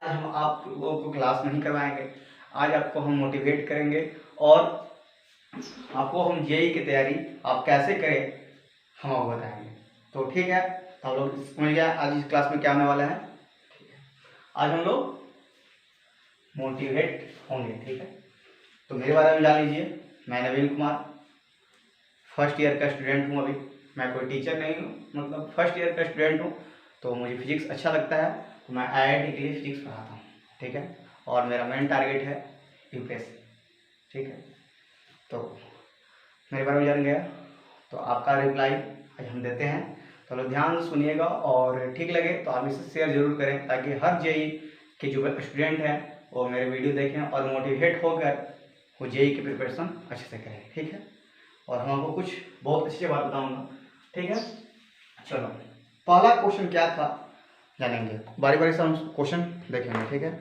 आज हम आप लोगों को क्लास नहीं करवाएंगे, आज आपको हम मोटिवेट करेंगे और आपको हम जेई की तैयारी आप कैसे करें हम आपको बताएंगे। तो ठीक है, तो हम लोग समझ गया आज इस क्लास में क्या होने वाला है। ठीक है, आज हम लोग मोटिवेट होंगे। ठीक है, तो मेरे बारे में जान लीजिए, मैं नवीन कुमार फर्स्ट ईयर का स्टूडेंट हूँ। अभी मैं कोई टीचर नहीं हूँ, मतलब फर्स्ट ईयर का स्टूडेंट हूँ। तो मुझे फिजिक्स अच्छा लगता है, तो मैं IIT के लिए फिजिक्स पढ़ाता हूँ। ठीक है, और मेरा मेन टारगेट है यूपीएससी। ठीक है, तो मेरे बारे में जान गया, तो आपका रिप्लाई आज हम देते हैं। तो लोग ध्यान से सुनिएगा और ठीक लगे तो आप इसे शेयर जरूर करें, ताकि हर जेई के जो स्टूडेंट हैं वो मेरे वीडियो देखें और मोटिवेट होकर वो जेई की प्रिपरेशन अच्छे से करें। ठीक है, और हम आपको कुछ बहुत अच्छी बात बताऊंगा। ठीक है, चलो पहला क्वेश्चन क्या था जानेंगे, बारी बारी से हम क्वेश्चन देखेंगे। ठीक है,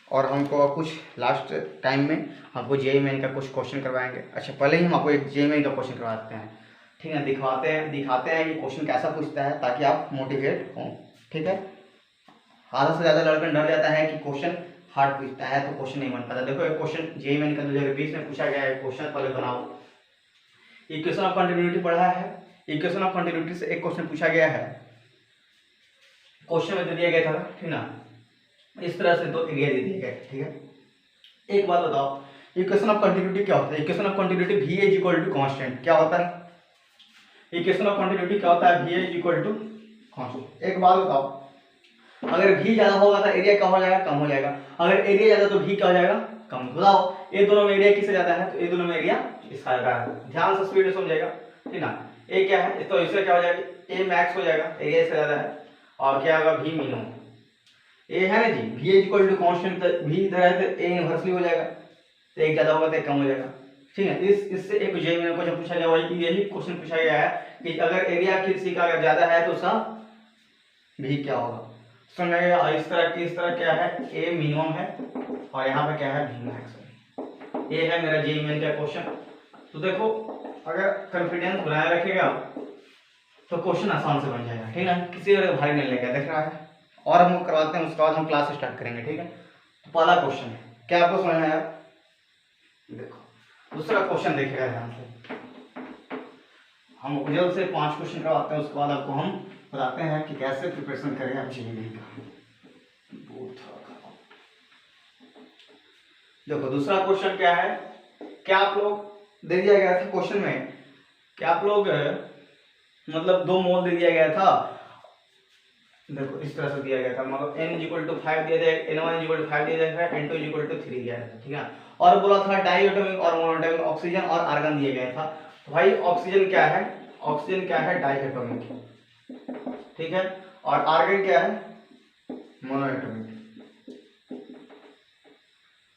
और हमको कुछ लास्ट टाइम में आपको जेईई मेन का कुछ क्वेश्चन करवाएंगे। अच्छा, पहले ही हम आपको एक जेईई मेन का क्वेश्चन करवाते हैं। ठीक है, दिखाते हैं कि क्वेश्चन कैसा पूछता है, ताकि आप मोटिवेट हों। ठीक है, आधा से ज़्यादा लड़का डर जाता है कि क्वेश्चन हार्ड पूछता है तो क्वेश्चन नहीं बन पाता। देखो एक क्वेश्चन जेईई मेन का 2020 में पूछा गया है, क्वेश्चन पहले बनाओ। इक्वेशन ऑफ कंटिन्यूटी पढ़ा है, इक्वेशन ऑफ कंटिन्यूटी से एक क्वेश्चन पूछा गया है, क्वेश्चन में दे दिया गया था। ठीक ना, इस तरह से दो एरिया दे दिए गए। ठीक है, एक बात बताओ, इक्वेशन ऑफ कंटिन्यूटी क्या होता है? Equation of continuity V is equal to constant क्या होता है? इक्वेशन ऑफ कंटिन्यूटी क्या होता है? V is equal to constant. एक बात बताओ, अगर V ज्यादा होगा तो एरिया क्या हो जाएगा? कम हो जाएगा। अगर एरिया ज्यादा तो V क्या हो जाएगा? कम। बताओ ये दोनों में एरिया किससे ज्यादा है? तो ये दोनों में एरिया इसका ज्यादा है। ध्यान से स्पीड में समझेगा। ठीक ना, ए क्या है तो इससे क्या हो जाएगा? ए मैक्स हो जाएगा, एरिया इससे ज्यादा है। और क्या होगा? V minimum. ए है ना जी, V is equal to constant, V इधर है तो A इनवर्सली हो जाएगा, तो एक ज्यादा होगा तो एक कम हो जाएगा। ठीक है, इससे एक जेईई में क्वेश्चन पूछा गया, वही यही क्वेश्चन पूछा गया है कि अगर एरिया किसी का अगर ज्यादा है तो उसका V क्या होगा। समझ आएगा? इस तरह क्या है? A मिनिमम है और यहाँ पे क्या है? V मैक्स है। ये है मेरा जेईई मेन का क्वेश्चन। तो देखो, अगर कॉन्फिडेंस बनाए रखेगा तो क्वेश्चन आसान से बन जाएगा। ठीक है, किसी और भारी नहीं लगेगा। देख रहा है, और हम करवाते हैं, उसके बाद हम क्लास स्टार्ट करेंगे। ठीक है, तो पहला क्वेश्चन है, क्या आपको समझ में आया? देखो दूसरा क्वेश्चन देखिएगा ध्यान से। हम जल्द से 5 क्वेश्चन करवाते हैं, उसके बाद आपको हम बताते हैं कि कैसे प्रिपरेशन करें आप जेईई का। देखो दूसरा क्वेश्चन क्या है, क्या आप लोग दे दिया गया था क्वेश्चन में, क्या आप लोग मतलब 2 मोल दे दिया गया था। देखो इस तरह से दिया गया था, मतलब n इक्वल टू 5 दिया जाएगा, n1 इक्वल टू 5 दिया जाएगा, n2 इक्वल टू 3 दिया जाएगा। ठीक है, और बोला था डाइएटॉमिक और मोनोएटॉमिक ऑक्सीजन और आर्गन दिया गया था। तो भाई ऑक्सीजन क्या है? ऑक्सीजन क्या है? डाइएटॉमिक। ठीक है, और आर्गन क्या है? मोनोएटॉमिक।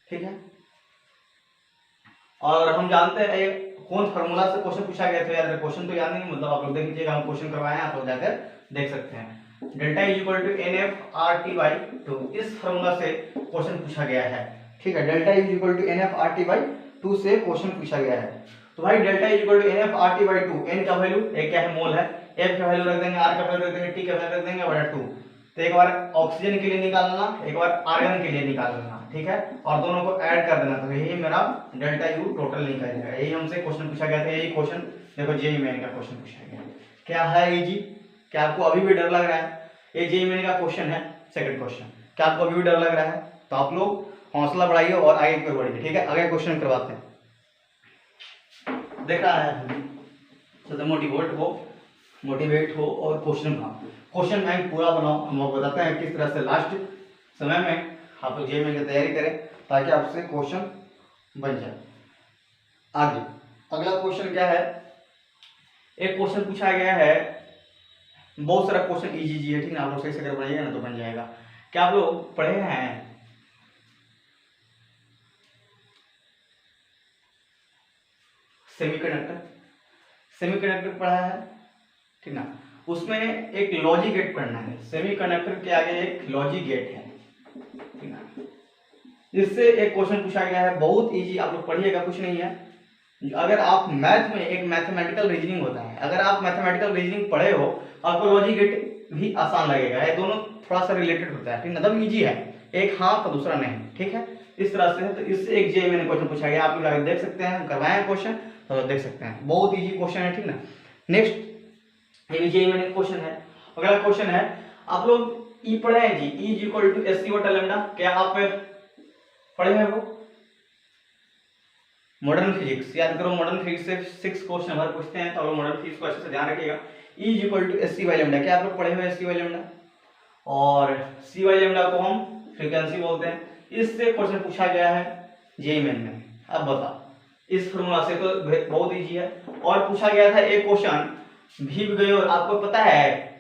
ठीक है, और हम जानते हैं कौन फार्मूला से क्वेश्चन पूछा गया था। यार क्वेश्चन तो याद नहीं, मतलब आप लोग देख लीजिएगा, हम क्वेश्चन करवाए हैं, आप लोग जाकर देख सकते हैं। Delta is equal to NF/RT/2, इस फार्मूला से क्वेश्चन पूछा गया है। ठीक है, delta is equal to NF/RT/2 से क्वेश्चन पूछा गया है। तो भाई delta is equal to NF/RT/2, n का वैल्यू एक क्या है? मोल है। f का वैल्यू रख देंगे, r का वैल्यू रख देंगे, t का वैल्यू रख देंगे बटा 2। तो एक बार ऑक्सीजन के लिए निकालना, एक बार आर्गन के लिए निकालना। ठीक है, और दोनों को ऐड कर देना, तो यही मेरा डेल्टा यू टोटल निकलेगा। यही हमसे क्वेश्चन पूछा गया था, यही क्वेश्चन देखो जेईई मेन का क्वेश्चन पूछा गया। क्या है इजी? क्या आपको अभी भी डर लग रहा है? ये जेईई मेन का क्वेश्चन है, सेकंड क्वेश्चन। क्या आपको अभी भी डर लग रहा है? तो आप लोग हौसला बढ़ाइए और आगे की ओर बढ़िए। ठीक है, आगे क्वेश्चन करवाते हैं। देख रहा है, तो मोटिवेट हो और क्वेश्चन बनाओ, क्वेश्चन बैंक पूरा बनाओ। हम लोग बताते हैं किस तरह से लास्ट समय में आप लोग जेईई मेन की तैयारी करें, ताकि आपसे क्वेश्चन बन जाए। आगे अगला क्वेश्चन क्या है? एक क्वेश्चन पूछा गया है, बहुत सारा क्वेश्चन इजी है। ठीक है, आप लोग सही से अगर बनाइएगा ना तो बन जाएगा। क्या आप लोग पढ़े हैं सेमीकंडक्टर? सेमीकंडक्टर पढ़ा है, ठीक ना, उसमें एक लॉजिक गेट पढ़ना है। सेमीकंडक्टर के आगे एक लॉजिक गेट है। ठीक ना, इससे एक क्वेश्चन पूछा गया है, बहुत इजी, आप लोग पढ़िएगा, कुछ नहीं है। अगर आप मैथ में एक मैथमेटिकल रीजनिंग होता है, अगर आप मैथमेटिकल रीजनिंग पढ़े हो, आपको लॉजिक गेट भी आसान लगेगा। ये दोनों थोड़ा सा रिलेटेड होता है। ठीक ना, एकदम इजी है, एक हाँ तो दूसरा नहीं, ठीक है, इस तरह से है। तो इससे एक जेईई में क्वेश्चन पूछा गया, आप लोग देख सकते हैं, हम करवाए हैं क्वेश्चन तो देख सकते हैं, बहुत इजी क्वेश्चन है, ठीक ना। नेक्स्ट ये भी जेईई में क्वेश्चन है। अगला क्वेश्चन है, आप लोग ई पढ़े हैं जी, E is equal to S C बटा लैम्डा, क्या आप पढ़े हैं वो? मॉडर्न फिजिक्स याद करो, मॉडर्न फिजिक्स से 6 क्वेश्चन हर पूछते हैं, तो आप लोग मॉडर्न फिजिक्स को अच्छे से ध्यान रखिएगा। E is equal to S C by lambda, क्या आप लोग पढ़े हुए एस सी बाई लैम्डा, और सी बाई लैम्डा को हम फ्रीक्वेंसी बोलते हैं। इससे क्वेश्चन पूछा गया है जेईई में। अब बता, इस फॉर्मूला से तो बहुत इजी है। और पूछा गया था एक क्वेश्चन भी गए, और आपको पता है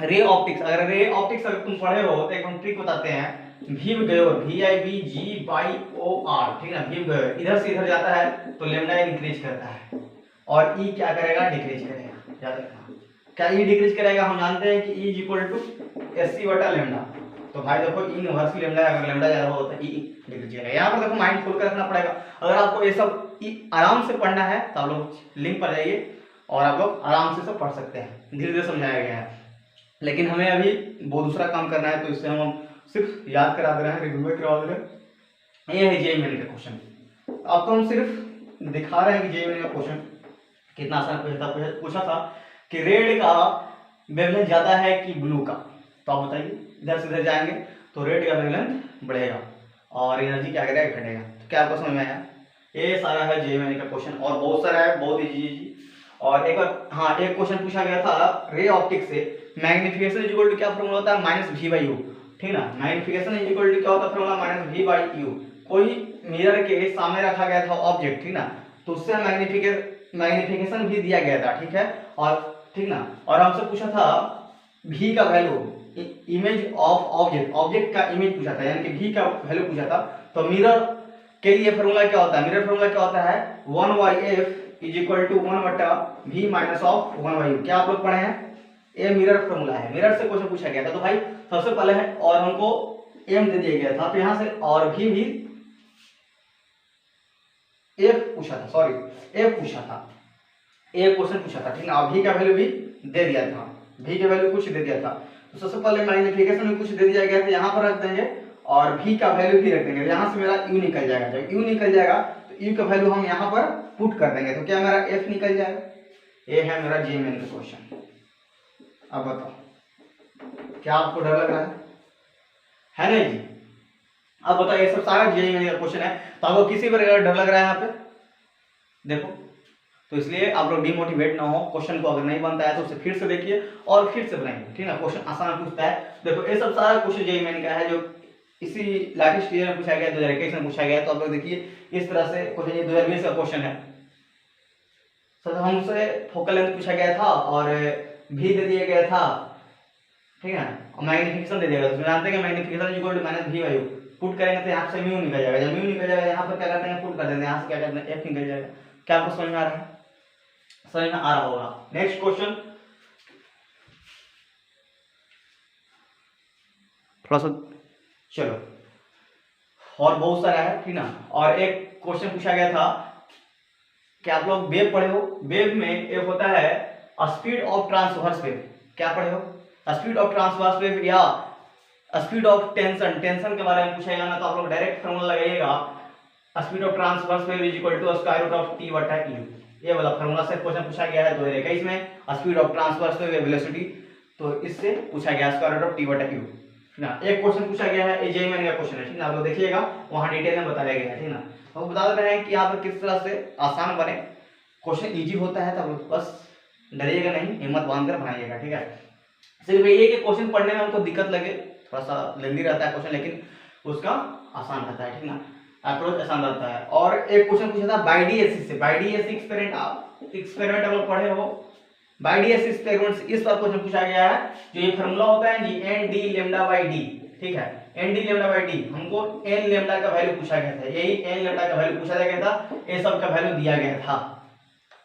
रे ऑप्टिक्स, अगर रे ऑप्टिक्स अगर तुम पढ़े हो तो एक हम ट्रिक बताते हैं, भीव गयो, VIBGYOR, ठीक है ना, भीव गयो इधर से इधर जाता है तो लैम्डा इंक्रीज करता है, और ई क्या करेगा, डिक्रीज करेगा, याद रखना। क्या ई डिक्रीज करेगा, हम जानते हैं कि E is equal to SC बटा लैम्डा, तो भाई देखो ई इनवर्स लैम्डा, अगर लैम्डा ज्यादा हो तो ई डिक्रीज करेगा। यहाँ पर देखो माइंड खोल कर रखना पड़ेगा। अगर आपको ये सब आराम से पढ़ना है तो आप लोग लिंक पर जाइए और आप लोग आराम से सब पढ़ सकते हैं, धीरे धीरे समझाया गया है। लेकिन हमें अभी वो दूसरा काम करना है, तो इससे हम सिर्फ याद करा दे रहे हैं, रिव्यू करवा दे रहे हैं। ये है जेईई का क्वेश्चन। अब तो हम सिर्फ दिखा रहे हैं कि जेईई का क्वेश्चन कितना आसान पूछा था कि रेड का वेवलेंथ ज्यादा है कि ब्लू का, तो आप बताइए, इधर से इधर जाएंगे तो रेड का वेवलेंथ बढ़ेगा और एनर्जी क्या करेगा, घटेगा। तो क्या आपको समझ में आया? ये सारा है जेईई का क्वेश्चन, और बहुत सारा है, बहुत इजी। और एक हाँ, एक क्वेश्चन पूछा गया था रे ऑप्टिक्स से, मैग्निफिकेशन इक्वल टू क्या फॉर्मूला होता है, माइनस वी बाई यू, ठीक ना। मैग्निफिकेशन इक्वल टू क्या होता है formula, minus V by U. कोई मिरर के सामने रखा गया था ऑब्जेक्ट, ठीक ना, तो उससे मैग्निफिकेशन भी दिया गया था, ठीक है, और ठीक ना। और हमसे पूछा था v का value, image of object, object का इमेज पूछा था, यानी कि v का वैल्यू पूछा था। तो मिरर के लिए फॉर्मूला क्या होता है, मिरर फॉर्मूला क्या होता है, 1/f is equal to 1/v minus of 1/u। क्या आप लोग पढ़े हैं? ये मिरर फॉर्मूला है, मिरर से क्वेश्चन पूछा गया था। तो भाई सबसे पहले है, और हमको m दे दिया गया था, तो यहां से और भी f पूछा था, सॉरी f पूछा था, एक क्वेश्चन पूछा था, ठीक है, और v का वैल्यू भी दे दिया था, v का वैल्यू कुछ दे दिया था। तो सबसे पहले मैग्निफिकेशन में कुछ दे दिया गया था, यहाँ पर रख देंगे, और v का वैल्यू भी रख देंगे। यहाँ से मेरा u निकल जाएगा, जब u निकल जाएगा तो u का वैल्यू हम यहाँ पर पुट कर देंगे, तो क्या मेरा f निकल जाएगा। ये है मेरा जेईई का क्वेश्चन। अब बताओ, क्या आपको डर लग रहा है नहीं जी? अब बताओ, ये सब सारा जेईई का क्वेश्चन है, तो आपको किसी पर डर लग रहा है यहाँ पे, देखो, तो इसलिए आप लोग डिमोटिवेट ना हो। क्वेश्चन को अगर नहीं बनता है तो उसे फिर से देखिए और फिर से बनाइए, ठीक है, क्वेश्चन आसान पूछता है। देखो ये सब सारा क्वेश्चन जेईई का है, जो इसी लेटेस्ट ईयर में पूछा गया, 2021 में पूछा गया। तो आप लोग देखिए इस तरह से क्वेश्चन, ये 2020 का क्वेश्चन है। सर हमसे फोकल लेंथ पूछा गया था और भी दे दिया गया था, ठीक है, और मैग्निफिकेशन दे दिया गया। तो जानते हैं कि magnification equal to minus v by u, put करेंगे तो यहाँ से म्यू निकल जाएगा, जब म्यू निकल जाएगा यहाँ पर क्या करते हैं, पुट कर देते हैं, यहाँ से क्या करते हैं, f निकल जाएगा। क्या आपको समझ में आ रहा है? समझ में आ रहा होगा। नेक्स्ट क्वेश्चन थोड़ा सा, चलो, और बहुत सारा है, ठीक ना। और एक क्वेश्चन पूछा गया था कि आप लोग वेव पढ़े हो, वेव में एक होता है स्पीड ऑफ ट्रांसवर्स वेव, क्या पढ़े हो, स्पीड ऑफ ट्रांसवर्स वेव या स्पीड ऑफ टेंशन, टेंशन के बारे में पूछेगा ना, तो आप लोग डायरेक्ट फॉर्मूला लगाइएगा, speed of transverse wave is equal to square root of t बटा u। ये वाला फॉर्मूला से क्वेश्चन पूछा गया है 2021 में, speed of transverse wave velocity, तो इससे पूछा गया स्क्वायर रूट ऑफ t बटा u, ठीक ना। एक क्वेश्चन पूछा गया है, ये जेईई का क्वेश्चन है, ठीक ना, आप लोग देखिएगा, वहां डिटेल में बताया गया है, ठीक ना। तो बता रहे हैं कि यहाँ पर किस तरह से आसान बने, क्वेश्चन इजी होता है, तब बस डरिएगा नहीं, हिम्मत बांधकर बनाइएगा, ठीक है। सिर्फ ये कि क्वेश्चन पढ़ने में हमको दिक्कत लगे, थोड़ा सा लेंदी रहता है क्वेश्चन, लेकिन उसका आसान रहता है, ठीक ना, अप्रोच आसान रहता है। और एक क्वेश्चन पूछा था बाइडियसिस से, बाइडियस एक्सपेरिमेंट, आप लोग पढ़े हो, बाइडियस एक्सपेरिमेंट से इस पर क्वेश्चन पूछा गया है। जो ये फार्मूला होता है जी N D lambda by D, ठीक है, N D lambda by D, हमको एन लेम्डा का वैल्यू पूछा गया था, यही एन लेम्डा का वैल्यू पूछा गया था, ये सब का वैल्यू दिया गया था।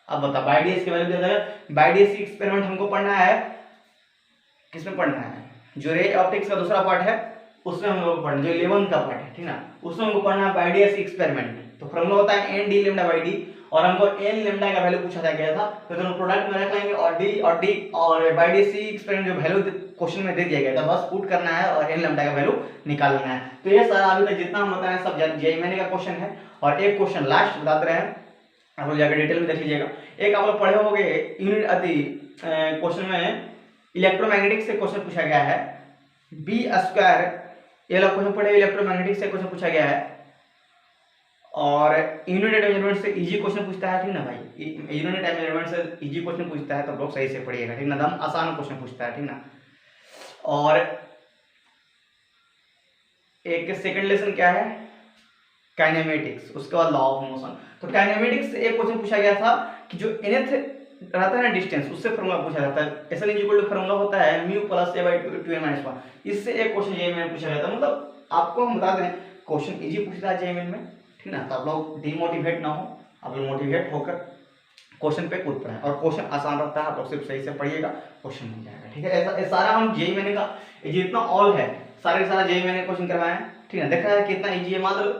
अब बता, बाइडियस की वैल्यू दिया जाएगा। बाइडियस एक्सपेरिमेंट हमको पढ़ना है, किसमें पढ़ना है, जो रे ऑप्टिक्स का दूसरा पार्ट है उसमें हम लोग पढ़ना, जो 11 का पार्ट है, ठीक ना, उसमें हमको पढ़ना है बाइडियस एक्सपेरिमेंट। तो फॉर्मूला होता है N D lambda by D, और हमको एन लेम्डा का वैल्यू पूछा गया था, तो दोनों प्रोडक्ट में रख लेंगे, और डी और बाइडियस एक्सपेरिमेंट जो वैल्यू क्वेश्चन में दे दिया गया था, बस पुट करना है और एन लैम्डा का वैल्यू निकालना है। तो ये सारा अभी तक जितना हम बताए सब जेईई मेन का क्वेश्चन है। और एक क्वेश्चन लास्ट बताते रहे हैं, आप लोग जाकर डिटेल में देख लीजिएगा। एक आप लोग पढ़े होंगे यूनिट अति क्वेश्चन में इलेक्ट्रोमैग्नेटिक से क्वेश्चन पूछा गया है, बी स्क्वायर, ये लोग क्वेश्चन पढ़े इलेक्ट्रोमैग्नेटिक से क्वेश्चन पूछा गया है। और यूनिट टाइम मेजरमेंट से इजी क्वेश्चन पूछता है, ठीक ना भाई, यूनिट टाइम मेजरमेंट से इजी क्वेश्चन पूछता है, तो लोग सही से पढ़िएगा, ठीक ना, एकदम आसान क्वेश्चन पूछता है, ठीक ना। और एक सेकंड लेसन क्या है, काइनेमेटिक्स, उसके बाद लॉ ऑफ मोशन। तो काइनेमेटिक्स से एक क्वेश्चन पूछा गया था कि जो nth रहता है ना डिस्टेंस, उससे फॉर्मूला पूछा जाता है, SL इक्वल टू फॉर्मूला होता है mu plus a by 2n minus 1। इससे एक क्वेश्चन जेईई में पूछा गया था। मतलब आपको हम बता दें क्वेश्चन इजी पूछता है जेईई में, ठीक ना। तो आप लोग डिमोटिवेट ना हो, आप लोग मोटिवेट होकर क्वेश्चन पे कूद पड़े, और क्वेश्चन आसान रहता है, आप लोग सिर्फ सही से पढ़िएगा, क्वेश्चन बन जाएगा, ठीक है। ऐसा सारा हम जेईई मेन का जितना ऑल है सारे सारा जेईई मेन क्वेश्चन करवाए हैं, ठीक है। देखा है कितना इजी है, मात्र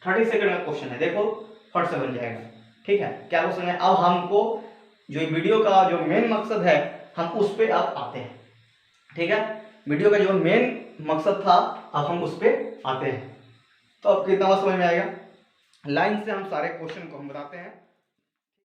30 सेकंड का क्वेश्चन है, देखो फट से बन जाएगा, ठीक है। क्या क्वेश्चन है, अब हमको जो वीडियो का जो मेन मकसद है हम उस पे अब आते हैं, ठीक है। वीडियो का जो मेन मकसद था अब हम उस पे आते हैं। तो अब कितना समझ में आएगा, लाइन से हम सारे क्वेश्चन को हम बताते हैं।